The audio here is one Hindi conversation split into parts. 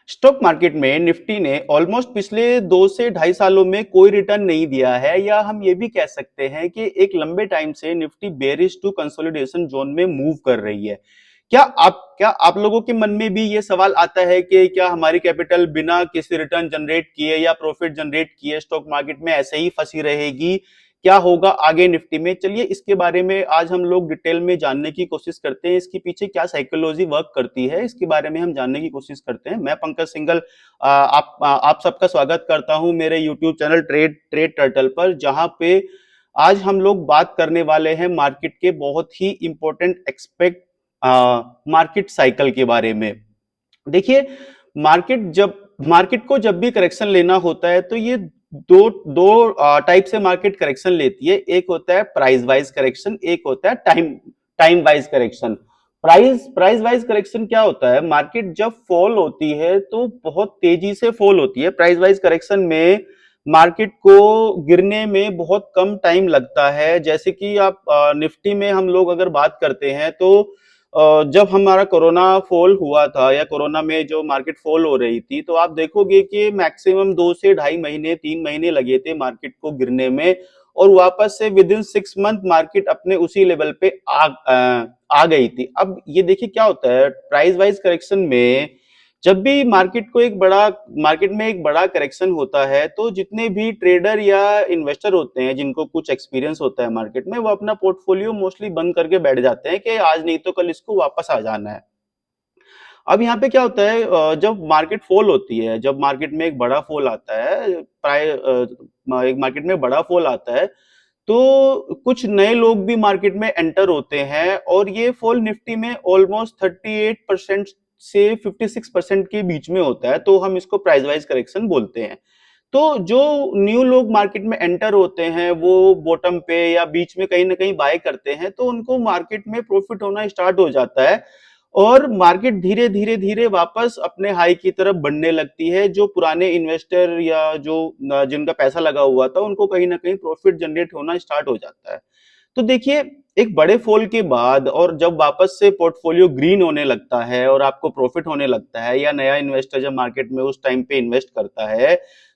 स्टॉक मार्केट में निफ्टी ने ऑलमोस्ट पिछले 2 से ढाई सालों में कोई रिटर्न नहीं दिया है, या हम ये भी कह सकते हैं कि एक लंबे टाइम से Nifty bearish to consolidation zone में मूव कर रही है। क्या आप लोगों के मन में भी ये सवाल आता है कि क्या हमारी कैपिटल बिना किसी रिटर्न जनरेट किए या प्रॉफिट जनरेट किए स्टॉक मार्केट में ऐसे ही फंसी रहेगी? क्या होगा आगे निफ्टी में? चलिए इसके बारे में आज हम लोग डिटेल में जानने की कोशिश करते हैं। इसके पीछे क्या साइकोलॉजी वर्क करती है, इसके बारे में हम जानने की कोशिश करते हैं। मैं पंकज सिंघल आप सबका स्वागत करता हूं मेरे YouTube channel trade trade turtle पर, जहां पे आज हम लोग बात करने वाले हैं मार्केट के बहुत ही इंपॉर्टेंट एक्सपेक्ट मार्केट साइकिल के बारे में। देखिए, मार्केट को जब भी करेक्शन लेना होता है तो ये दो दो टाइप से मार्केट करेक्शन लेती है। एक होता है प्राइस वाइज करेक्शन, एक होता है time time wise correction. Price wise correction क्या होता है? मार्केट जब फॉल होती है तो बहुत तेजी से फॉल होती है। प्राइस वाइज करेक्शन में मार्केट को गिरने में बहुत कम टाइम लगता है। जैसे कि आप निफ्टी में हम लोग अगर बात करते हैं तो जब हमारा कोरोना फॉल हुआ था या कोरोना में जो मार्केट फॉल हो रही थी, तो आप देखोगे कि मैक्सिमम 2 से ढाई महीने 3 महीने लगे थे मार्केट को गिरने में, और वापस से विद इन 6 मंथ मार्केट अपने उसी लेवल पे आ गई थी। अब ये देखिए क्या होता है प्राइस वाइज करेक्शन में, जब भी मार्केट में एक बड़ा करेक्शन होता है तो जितने भी ट्रेडर या इन्वेस्टर होते हैं जिनको कुछ एक्सपीरियंस होता है मार्केट में, वो अपना पोर्टफोलियो मोस्टली बंद करके बैठ जाते हैं कि आज नहीं तो कल इसको वापस आ जाना है। अब यहाँ पे क्या होता है, जब मार्केट फॉल होती है, जब मार्केट में एक बड़ा फॉल आता है, एक मार्केट में बड़ा फॉल आता है, तो कुछ नए लोग भी मार्केट में एंटर होते हैं, और ये फॉल निफ्टी में ऑलमोस्ट 38% से 56% के बीच में होता है, तो हम इसको प्राइस वाइज करेक्शन बोलते हैं। तो जो न्यू लोग मार्केट में एंटर होते हैं वो बॉटम पे या बीच में कहीं ना कहीं बाय करते हैं, तो उनको मार्केट में प्रॉफिट होना स्टार्ट हो जाता है, और मार्केट धीरे धीरे धीरे वापस अपने हाई की तरफ बढ़ने लगती है। जो पुराने इन्वेस्टर या जो जिनका पैसा लगा हुआ था, उनको कहीं ना कहीं प्रॉफिट जनरेट होना स्टार्ट हो जाता है। तो देखिए, एक बड़े फॉल के बाद और जब वापस से पोर्टफोलियो ग्रीन होने लगता है और आपको प्रॉफिट होने लगता है, या नया इन्वेस्टर जब मार्केट में उस टाइम पे इन्वेस्ट करता है,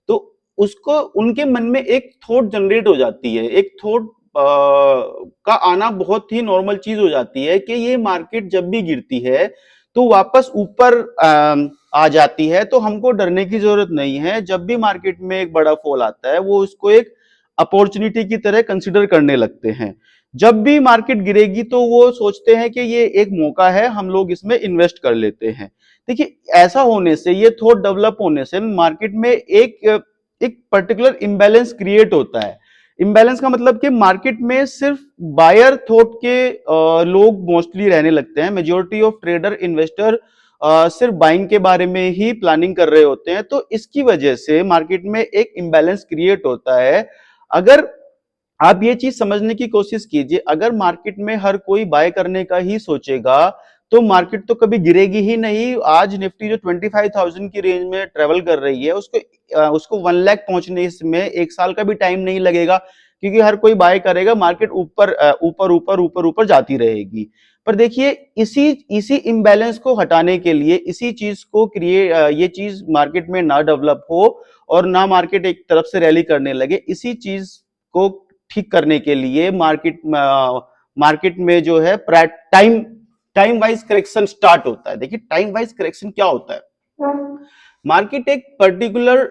तो उसको उनके मन में एक थॉट जनरेट हो जाती है। एक थॉट का आना बहुत ही नॉर्मल चीज हो जाती है कि ये मार्केट जब भी गिरती है तो वापस ऊपर आ जाती है, तो हमको डरने की जरूरत नहीं है। जब भी मार्केट में एक बड़ा फॉल आता है, वो उसको एक अपॉर्चुनिटी की तरह कंसिडर करने लगते हैं। जब भी मार्केट गिरेगी तो वो सोचते हैं कि ये एक मौका है, हम लोग इसमें इन्वेस्ट कर लेते हैं। देखिए, ऐसा होने से, ये थॉट डेवलप होने से मार्केट में एक एक पर्टिकुलर इम्बैलेंस क्रिएट होता है। इम्बैलेंस का मतलब कि मार्केट में सिर्फ बायर थॉट के लोग मोस्टली रहने लगते हैं। मेजोरिटी ऑफ ट्रेडर इन्वेस्टर सिर्फ बाइंग के बारे में ही प्लानिंग कर रहे होते हैं, तो इसकी वजह से मार्केट में एक इम्बैलेंस क्रिएट होता है। अगर आप ये चीज समझने की कोशिश कीजिए, अगर मार्केट में हर कोई बाय करने का ही सोचेगा तो मार्केट तो कभी गिरेगी ही नहीं। आज निफ्टी जो 25,000 की रेंज में ट्रेवल कर रही है, उसको 1 लाख पहुंचने में 1 साल का भी टाइम नहीं लगेगा, क्योंकि हर कोई बाय करेगा, मार्केट ऊपर ऊपर ऊपर ऊपर ऊपर जाती रहेगी। पर देखिए, इसी इसी इम्बैलेंस को हटाने के लिए, इसी चीज को ये चीज मार्केट में ना डेवलप हो और ना मार्केट एक तरफ से रैली करने लगे, इसी चीज को ठीक करने के लिए मार्केट में जो है time time wise correction start होता है। देखिए, टाइम वाइज करेक्शन क्या होता है? मार्केट एक पर्टिकुलर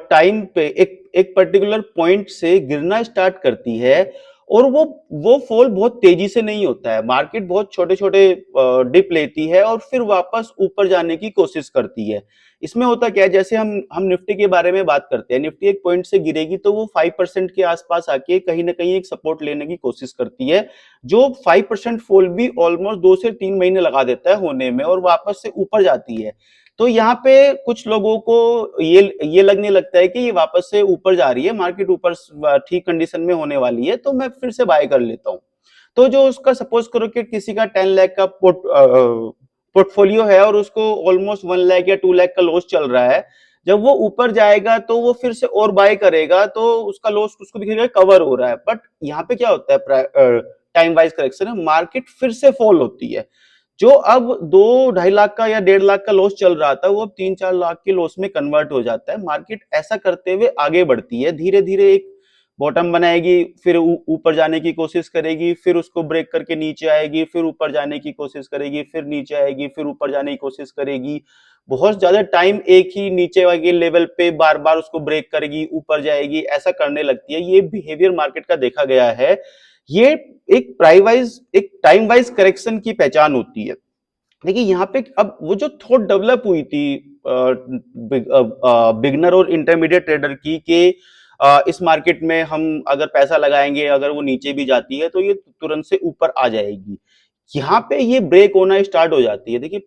टाइम पे एक पर्टिकुलर पॉइंट से गिरना स्टार्ट करती है, और वो फॉल बहुत तेजी से नहीं होता है। मार्केट बहुत छोटे छोटे डिप लेती है और फिर वापस ऊपर जाने की कोशिश करती है। इसमें होता क्या है, जैसे हम निफ्टी के बारे में बात करते हैं, निफ्टी एक पॉइंट से गिरेगी तो वो 5% के आसपास आके कहीं ना कहीं एक सपोर्ट लेने की कोशिश करती है। जो 5% फॉल भी ऑलमोस्ट 2 से 3 महीने लगा देता है होने में, और वापस से ऊपर जाती है। तो यहाँ पे कुछ लोगों को ये लगने लगता है कि ये वापस से ऊपर जा रही है, मार्केट ऊपर ठीक कंडीशन में होने वाली है, तो मैं फिर से बाय कर लेता हूँ। तो जो उसका सपोज करो कि किसी का 10 लाख का पोर्टफोलियो है और उसको ऑलमोस्ट 1 लाख या 2 लाख का लॉस चल रहा है, जब वो ऊपर जाएगा तो वो फिर से और बाय करेगा, तो उसका लॉस उसको दिखेगा कवर हो रहा है। बट यहाँ पे क्या होता है, टाइम वाइज करेक्शन है, मार्केट फिर से फॉल होती है। जो अब 2-2.5 लाख का या 1.5 लाख का लॉस चल रहा था, वो अब 3-4 लाख के लॉस में कन्वर्ट हो जाता है। मार्केट ऐसा करते हुए आगे बढ़ती है, धीरे धीरे एक बॉटम बनाएगी, फिर ऊपर जाने की कोशिश करेगी, फिर उसको ब्रेक करके नीचे आएगी, फिर ऊपर जाने की कोशिश करेगी, फिर नीचे आएगी, फिर ऊपर जाने की कोशिश करेगी। बहुत ज्यादा टाइम एक ही नीचे वाले लेवल पे बार बार उसको ब्रेक करेगी, ऊपर जाएगी, ऐसा करने लगती है। ये बिहेवियर मार्केट का देखा गया है। ये एक टाइम वाइज करेक्शन की पहचान होती है। देखिए यहाँ पे अब वो जो थॉट डेवलप हुई थी बिगनर और इंटरमीडिएट ट्रेडर की कि इस मार्केट में हम अगर पैसा लगाएंगे, अगर वो नीचे भी जाती है तो ये तुरंत से ऊपर आ जाएगी, यहाँ पे ये ब्रेक होना स्टार्ट हो जाती है। देखिए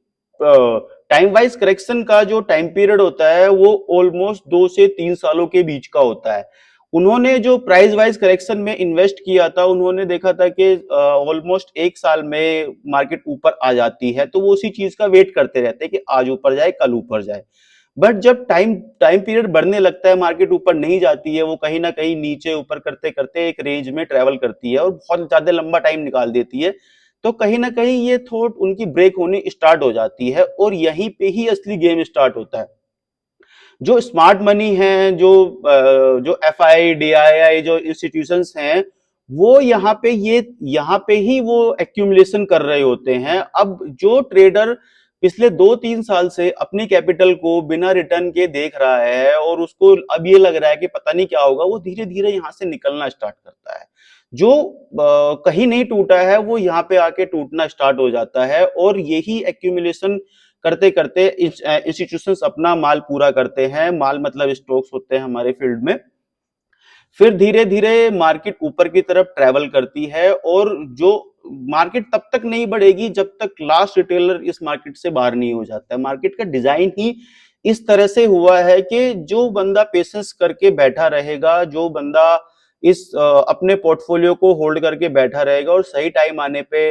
टाइम वाइज करेक्शन का जो टाइम पीरियड होता है वो ऑलमोस्ट 2 से 3 सालों के बीच का होता है। उन्होंने जो प्राइस वाइज करेक्शन में इन्वेस्ट किया था, उन्होंने देखा था कि ऑलमोस्ट 1 साल में मार्केट ऊपर आ जाती है, तो वो उसी चीज का वेट करते रहते हैं कि आज ऊपर जाए, कल ऊपर जाए। बट जब टाइम टाइम पीरियड बढ़ने लगता है, मार्केट ऊपर नहीं जाती है, वो कहीं ना कहीं नीचे ऊपर करते करते एक रेंज में ट्रेवल करती है और बहुत ज्यादा लंबा टाइम निकाल देती है, तो कहीं ना कहीं ये थॉट उनकी ब्रेक होनी स्टार्ट हो जाती है और यहीं पे ही असली गेम स्टार्ट होता है। जो स्मार्ट मनी है, जो एफ आई डी आई आई जो इंस्टीट्यूशंस हैं, वो यहाँ पे ही वो एक्यूमुलेशन कर रहे होते हैं। अब जो ट्रेडर पिछले 2-3 साल से अपनी कैपिटल को बिना रिटर्न के देख रहा है और उसको अब ये लग रहा है कि पता नहीं क्या होगा, वो धीरे धीरे यहाँ से निकलना स्टार्ट करता है। जो कहीं नहीं टूटा है वो यहाँ पे आके टूटना स्टार्ट हो जाता है और यही एक्यूमुलेशन करते करते इंस्टीट्यूशंस अपना माल पूरा करते हैं। माल मतलब स्टॉक्स होते हैं हमारे फील्ड में। फिर धीरे धीरे मार्केट ऊपर की तरफ ट्रेवल करती है और जो मार्केट तब तक नहीं बढ़ेगी जब तक लास्ट रिटेलर इस मार्केट से बाहर नहीं हो जाता है। मार्केट का डिजाइन ही इस तरह से हुआ है कि जो बंदा पेशेंस करके बैठा रहेगा, जो बंदा अपने पोर्टफोलियो को होल्ड करके बैठा रहेगा और सही टाइम आने पे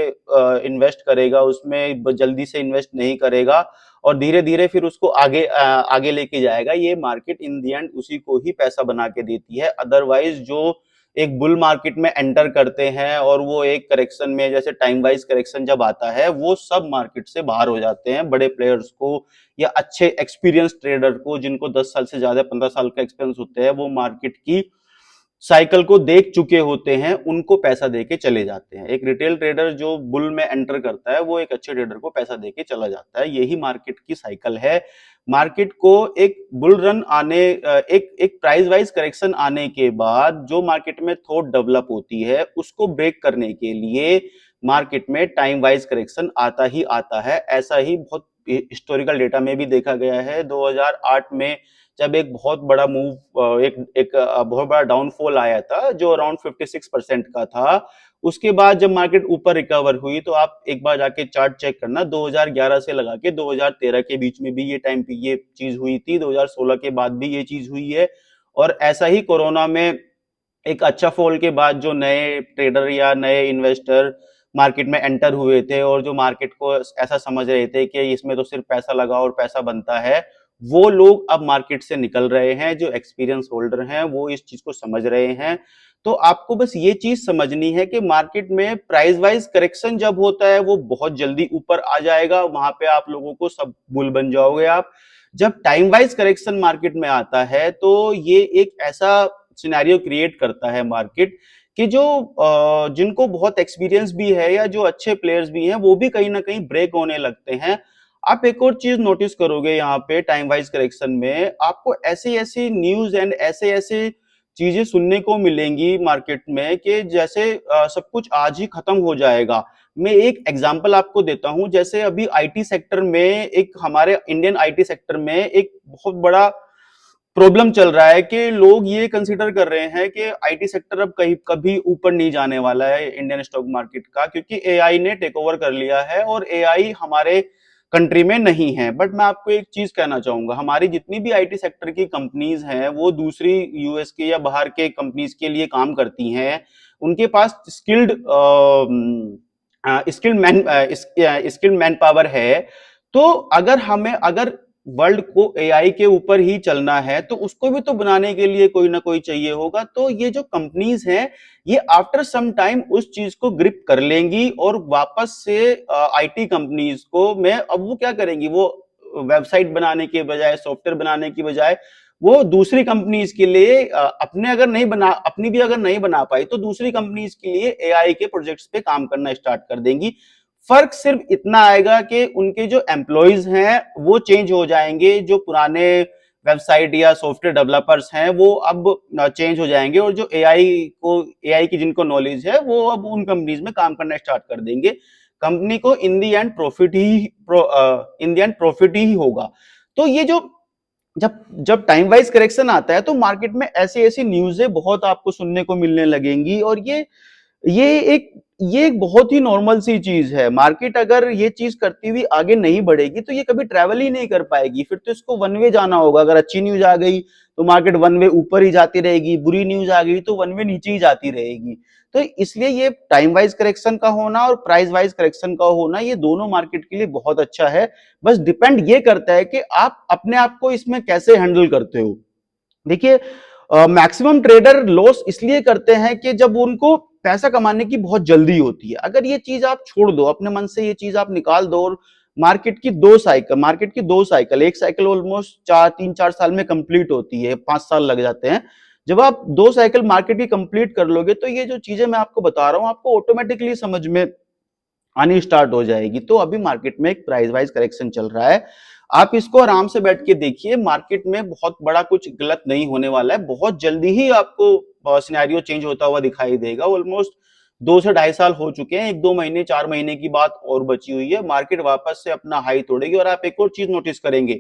इन्वेस्ट करेगा, उसमें जल्दी से इन्वेस्ट नहीं करेगा और धीरे धीरे फिर उसको आगे लेके जाएगा, ये मार्केट इन दी एंड उसी को ही पैसा बना के देती है। अदरवाइज जो एक बुल मार्केट में एंटर करते हैं और वो एक करेक्शन में, जैसे टाइम वाइज करेक्शन जब आता है, वो सब मार्केट से बाहर हो जाते हैं। बड़े प्लेयर्स को या अच्छे एक्सपीरियंस ट्रेडर को, जिनको 10 साल से ज्यादा 15 साल का एक्सपीरियंस होते हैं, वो मार्केट की साइकिल को देख चुके होते हैं, उनको पैसा देके चले जाते हैं। एक रिटेल ट्रेडर जो बुल में एंटर करता है, वो एक अच्छे ट्रेडर को पैसा देके चला जाता है। यही मार्केट की साइकिल है। मार्केट को एक बुल रन आने एक एक प्राइस वाइज करेक्शन आने के बाद जो मार्केट में थॉट डेवलप होती है, उसको ब्रेक करने के लिए मार्केट में टाइम वाइज करेक्शन आता ही आता है। ऐसा ही बहुत हिस्टोरिकल डेटा में भी देखा गया है। 2008 में जब एक बहुत बड़ा मूव एक बहुत बड़ा डाउनफॉल आया था जो अराउंड 56% का था, उसके बाद जब मार्केट ऊपर रिकवर हुई, तो आप एक बार जाके चार्ट चेक करना, 2011 से लगा के 2013 के बीच में भी ये टाइम पे ये चीज हुई थी, 2016 के बाद भी ये चीज हुई है। और ऐसा ही कोरोना में एक अच्छा फॉल के बाद जो नए ट्रेडर या नए इन्वेस्टर मार्केट में एंटर हुए थे और जो मार्केट को ऐसा समझ रहे थे कि इसमें तो सिर्फ पैसा लगा और पैसा बनता है, वो लोग अब मार्केट से निकल रहे हैं। जो एक्सपीरियंस होल्डर हैं वो इस चीज को समझ रहे हैं। तो आपको बस ये चीज समझनी है कि मार्केट में प्राइस वाइज करेक्शन जब होता है वो बहुत जल्दी ऊपर आ जाएगा, वहां पे आप लोगों को सब बुल बन जाओगे आप। जब टाइम वाइज करेक्शन मार्केट में आता है तो ये एक ऐसा सिनेरियो क्रिएट करता है मार्केट कि जो जिनको बहुत एक्सपीरियंस भी है या जो अच्छे प्लेयर्स भी हैं, वो भी कहीं ना कहीं ब्रेक होने लगते हैं। आप एक और चीज नोटिस करोगे यहाँ पे टाइम वाइज करेक्शन में, आपको ऐसी ऐसी न्यूज एंड ऐसे ऐसे चीजें सुनने को मिलेंगी मार्केट में कि जैसे सब कुछ आज ही खत्म हो जाएगा। मैं एक एग्जांपल आपको देता हूं, जैसे अभी आईटी सेक्टर में, एक हमारे इंडियन आईटी सेक्टर में एक बहुत बड़ा प्रॉब्लम चल रहा है कि लोग ये कंसीडर कर रहे हैं कि आईटी सेक्टर अब कहीं कभी ऊपर नहीं जाने वाला है इंडियन स्टॉक मार्केट का, क्योंकि एआई ने टेक ओवर कर लिया है और एआई हमारे कंट्री में नहीं है। बट मैं आपको एक चीज कहना चाहूंगा, हमारी जितनी भी आईटी सेक्टर की कंपनीज हैं वो दूसरी यूएस के या बाहर के कंपनीज के लिए काम करती हैं। उनके पास स्किल्ड मैन पावर है। तो अगर वर्ल्ड को एआई के ऊपर ही चलना है, तो उसको भी तो बनाने के लिए कोई ना कोई चाहिए होगा। तो ये जो कंपनीज हैं, ये आफ्टर सम टाइम उस चीज को ग्रिप कर लेंगी और वापस से आईटी कंपनीज को में अब वो क्या करेंगी, वो वेबसाइट बनाने के बजाय, सॉफ्टवेयर बनाने की बजाय, वो दूसरी कंपनीज के लिए अपने अगर नहीं बना अपनी भी अगर नहीं बना पाई तो दूसरी कंपनीज के लिए एआई के प्रोजेक्ट्स पे काम करना स्टार्ट कर देंगी। फर्क सिर्फ इतना आएगा कि उनके जो एम्प्लॉयज हैं वो चेंज हो जाएंगे, जो पुराने वेबसाइट या सॉफ्टवेयर डेवलपर्स हैं वो अब चेंज हो जाएंगे, और जो एआई की जिनको नॉलेज है वो अब उन कंपनीज में काम करना स्टार्ट कर देंगे। कंपनी को इन दी एंड प्रॉफिट ही होगा। तो ये जो जब जब टाइम वाइज करेक्शन आता है तो मार्केट में ऐसी ऐसी न्यूज़ें बहुत आपको सुनने को मिलने लगेंगी, और ये एक ये एक बहुत ही नॉर्मल सी चीज है। मार्केट अगर ये चीज करती हुई आगे नहीं बढ़ेगी तो ये कभी ट्रैवल ही नहीं कर पाएगी, फिर तो इसको वन वे जाना होगा। अगर अच्छी न्यूज आ गई तो मार्केट वन वे ऊपर ही जाती रहेगी, बुरी न्यूज आ गई तो वन वे नीचे ही जाती रहेगी। तो इसलिए ये टाइम वाइज करेक्शन का होना और प्राइस वाइज करेक्शन का होना, ये दोनों मार्केट के लिए बहुत अच्छा है। बस डिपेंड ये करता है कि आप अपने आप को इसमें कैसे हैंडल करते हो। देखिए, मैक्सिमम ट्रेडर लॉस इसलिए करते हैं कि जब उनको पैसा कमाने की बहुत जल्दी होती है। अगर ये चीज आप छोड़ दो, अपने मन से ये चीज आप निकाल दो, और मार्केट की दो साइकिल, एक साइकिल ऑलमोस्ट 3-4 साल में कंप्लीट होती है, 5 साल लग जाते हैं। जब आप दो साइकिल मार्केट की कंप्लीट कर लोगे तो ये जो चीजें मैं आपको बता रहा हूं आपको ऑटोमेटिकली समझ में आनी स्टार्ट हो जाएगी। तो अभी मार्केट में एक प्राइस वाइज करेक्शन चल रहा है, आप इसको आराम से बैठ के देखिए। मार्केट में बहुत बड़ा कुछ गलत नहीं होने वाला है, बहुत जल्दी ही आपको सिनेरियो चेंज होता हुआ दिखाई देगा। ऑलमोस्ट 2 से ढाई साल हो चुके हैं, 1-2 महीने 4 महीने की बात और बची हुई है, मार्केट वापस से अपना हाई तोड़ेगी। और आप एक और चीज नोटिस करेंगे,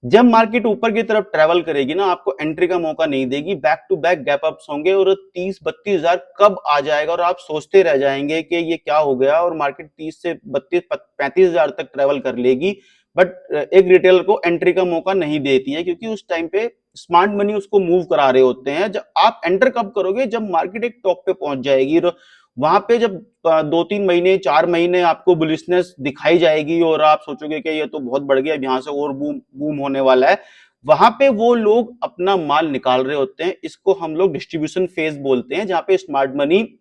जब मार्केट ऊपर की तरफ ट्रेवल करेगी ना, आपको एंट्री का मौका नहीं देगी, back to back gap ups होंगे, और 30-32 हजार कब आ जाएगा और आप सोचते रह जाएंगे कि ये क्या हो गया, और मार्केट 30 से 32-35 हजार तक ट्रेवल कर लेगी। बट एक रिटेलर को एंट्री का मौका नहीं देती है, क्योंकि उस टाइम पे स्मार्ट मनी उसको मूव करा रहे होते हैं। जब आप एंटर कब करोगे, जब मार्केट एक टॉप पे पहुंच जाएगी, और वहां पे जब 2-3 महीने 4 महीने आपको बुलिशनेस दिखाई जाएगी और आप सोचोगे कि ये तो बहुत बढ़ गया, यहां से और बूम बूम होने वाला है, वहां पे वो लोग अपना माल निकाल रहे होते हैं। इसको हम लोग डिस्ट्रीब्यूशन फेज बोलते हैं, जहां पे smart money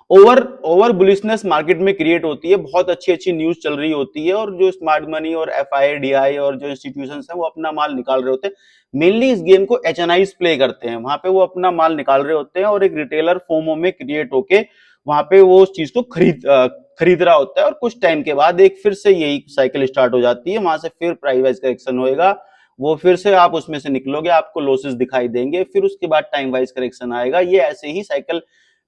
over over bullishness market में क्रिएट होती है, बहुत अच्छी अच्छी न्यूज चल रही होती है, और जो स्मार्ट मनी और एफआईडीआई और जो इंस्टीट्यूशंस हैं वो अपना माल निकाल रहे होते हैं। मेनली इस गेम को एचएनआईज प्ले करते हैं, वहां पे वो अपना माल निकाल रहे होते हैं, और एक रिटेलर फोमो में क्रिएट होके वहां पे वो उस चीज को खरीद रहा होता है। और कुछ टाइम के बाद एक फिर से यही साइकिल स्टार्ट हो जाती है, वहां से फिर प्राइस वाइज करेक्शन होएगा, वो फिर से आप उसमें से निकलोगे, आपको लॉसेस दिखाई देंगे, फिर उसके बाद टाइम वाइज करेक्शन आएगा। ये ऐसे ही साइकिल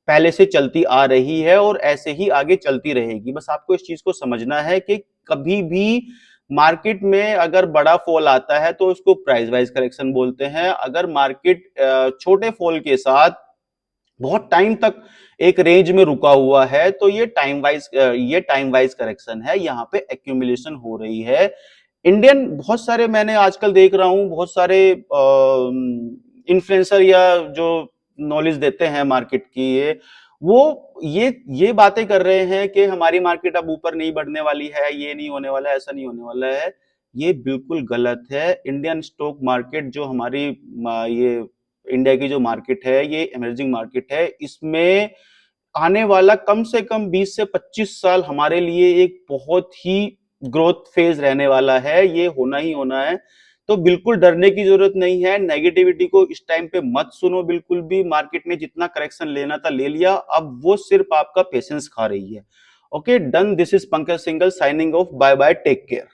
पहले से चलती आ रही है और ऐसे ही आगे चलती रहेगी। बस आपको इस चीज को समझना है कि कभी भी मार्केट में अगर बड़ा फॉल आता है तो उसको प्राइस वाइज करेक्शन बोलते हैं। अगर मार्केट छोटे फॉल के साथ बहुत टाइम तक एक रेंज में रुका हुआ है तो ये टाइम वाइज करेक्शन है, यहाँ पे एक्यूमुलेशन हो रही है। इंडियन बहुत सारे मैंने आजकल देख रहा हूँ, बहुत सारे इन्फ्लुएंसर या जो नॉलेज देते हैं मार्केट की, वो ये बातें कर रहे हैं कि हमारी मार्केट अब ऊपर नहीं बढ़ने वाली है, ये नहीं होने वाला है, ऐसा नहीं होने वाला है। ये बिल्कुल गलत है। इंडियन स्टॉक मार्केट जो हमारी ये इंडिया की जो मार्केट है, ये इमर्जिंग मार्केट है, इसमें आने वाला कम से कम 20 से 25 साल हमारे लिए एक बहुत ही ग्रोथ फेज रहने वाला है, ये होना ही होना है। तो बिल्कुल डरने की जरूरत नहीं है, नेगेटिविटी को इस टाइम पे मत सुनो बिल्कुल भी। मार्केट ने जितना करेक्शन लेना था ले लिया, अब वो सिर्फ आपका पेशेंस खा रही है। Okay done, this is Pankaj Singal signing off, bye bye, take care.